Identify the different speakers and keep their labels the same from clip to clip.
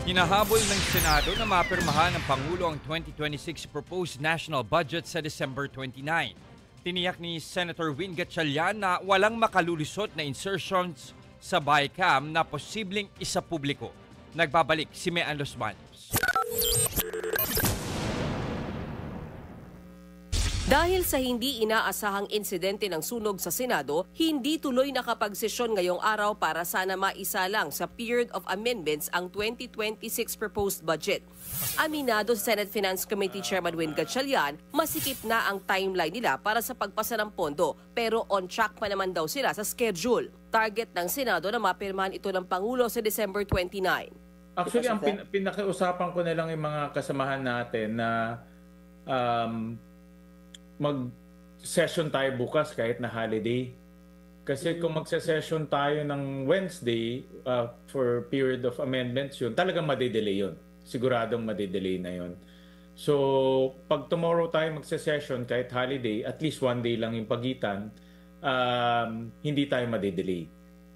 Speaker 1: Hinahabol ng Senado na mapirmahan ng Pangulo ang 2026 proposed national budget sa December 29. Tiniyak ni Senator Win Gatchalian na walang makalulusot na insertions sa BICAM na posibleng isapubliko. Nagbabalik si Mean Los Baños.
Speaker 2: Dahil sa hindi inaasahang insidente ng sunog sa Senado, hindi tuloy nakapagsesyon ngayong araw para sana maisalang sa period of amendments ang 2026 proposed budget. Aminado sa Senate Finance Committee Chairman Win Gatchalian, masikip na ang timeline nila para sa pagpasa ng pondo, pero on track pa naman daw sila sa schedule. Target ng Senado na mapirmahan ito ng Pangulo sa December 29.
Speaker 3: Actually, ang pinakiusapan ko na lang yung mga kasamahan natin na mag-session tayo bukas kahit na holiday. Kasi kung magse-session tayo ng Wednesday for period of amendments yun, talagang madidelay yun. Siguradong madidelay na yun. So, pag tomorrow tayo magse-session kahit holiday, at least one day lang yung pagitan, hindi tayo madidelay.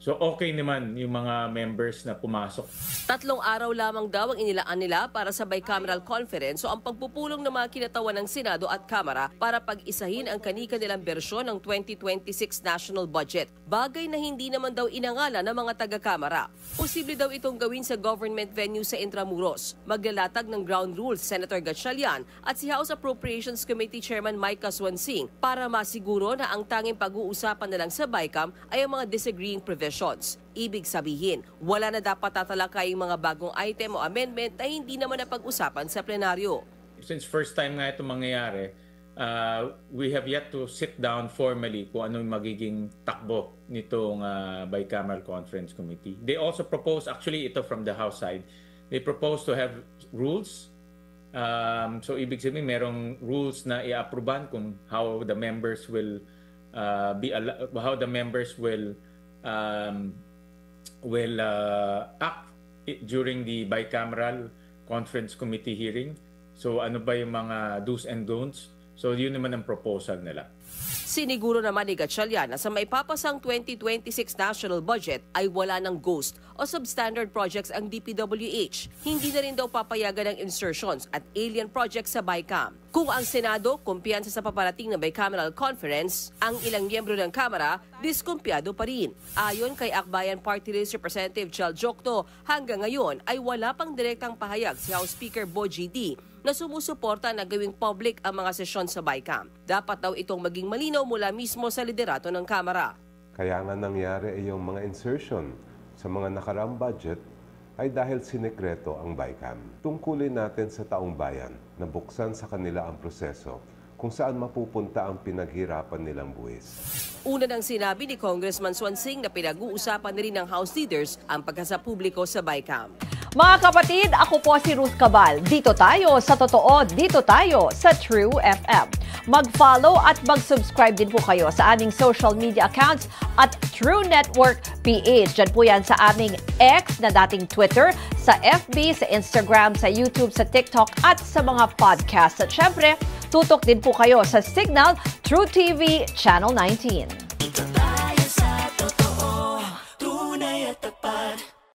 Speaker 3: So okay naman yung mga members na pumasok.
Speaker 2: 3 araw lamang daw ang inilaan nila para sa bicameral conference o ang pagpupulong ng mga kinatawan ng Senado at Kamara para pag-isahin ang kani-kanilang bersyon ng 2026 national budget. Bagay na hindi naman daw inangalan ng mga taga-Kamara. Posible daw itong gawin sa government venue sa Intramuros. Maglalatag ng ground rules Senator Gatchalian at si House Appropriations Committee Chairman Mike Caswansing para masiguro na ang tanging pag-uusapan na lang sa BICAM ay ang mga disagreeing provisions. Ibig sabihin, wala na dapat tatalakay mga bagong item o amendment na hindi naman napag-usapan sa plenaryo.
Speaker 3: Since first time nga ito mangyayari, we have yet to sit down formally kung ano yung magiging takbo nitong bicameral conference committee. They also propose, actually ito from the House side, they propose to have rules. So ibig sabihin merong rules na i-approvean kung how the members will act during the bicameral conference committee hearing. So ano ba yung mga do's and don'ts? So yun naman ang proposal nila.
Speaker 2: Siniguro naman ni Gatchalian na sa maipapasang 2026 national budget ay wala ng ghost o substandard projects ang DPWH. Hindi na rin daw papayagan ng insertions at alien projects sa BICAM. Kung ang Senado kumpiyansa sa paparating na bicameral conference, ang ilang miyembro ng Kamara diskumpiyado pa rin. Ayon kay Akbayan Party List Representative Chel Jokto, hanggang ngayon ay wala pang direktang pahayag si House Speaker Bogie D na sumusuporta na gawing public ang mga sesyon sa BICAM. Dapat daw itong maging malinaw mula mismo sa liderato ng Kamara.
Speaker 4: Kaya nga nangyari ay yung mga insertion sa mga nakaraang budget ay dahil sinekreto ang BICAM. Tungkulin natin sa taong bayan na buksan sa kanila ang proseso kung saan mapupunta ang pinaghirapan nilang buwis.
Speaker 2: Una nang sinabi ni Congressman Swansing na pinag-uusapan na rin ng House leaders ang pagkasapubliko sa BICAM.
Speaker 5: Mga kapatid, ako po si Ruth Cabal. Dito tayo sa totoo, dito tayo sa True FM. Mag-follow at mag-subscribe din po kayo sa aming social media accounts at True Network PH. Diyan po yan sa aming X na dating Twitter, sa FB, sa Instagram, sa YouTube, sa TikTok at sa mga podcasts. At syempre, tutok din po kayo sa Signal True TV Channel 19.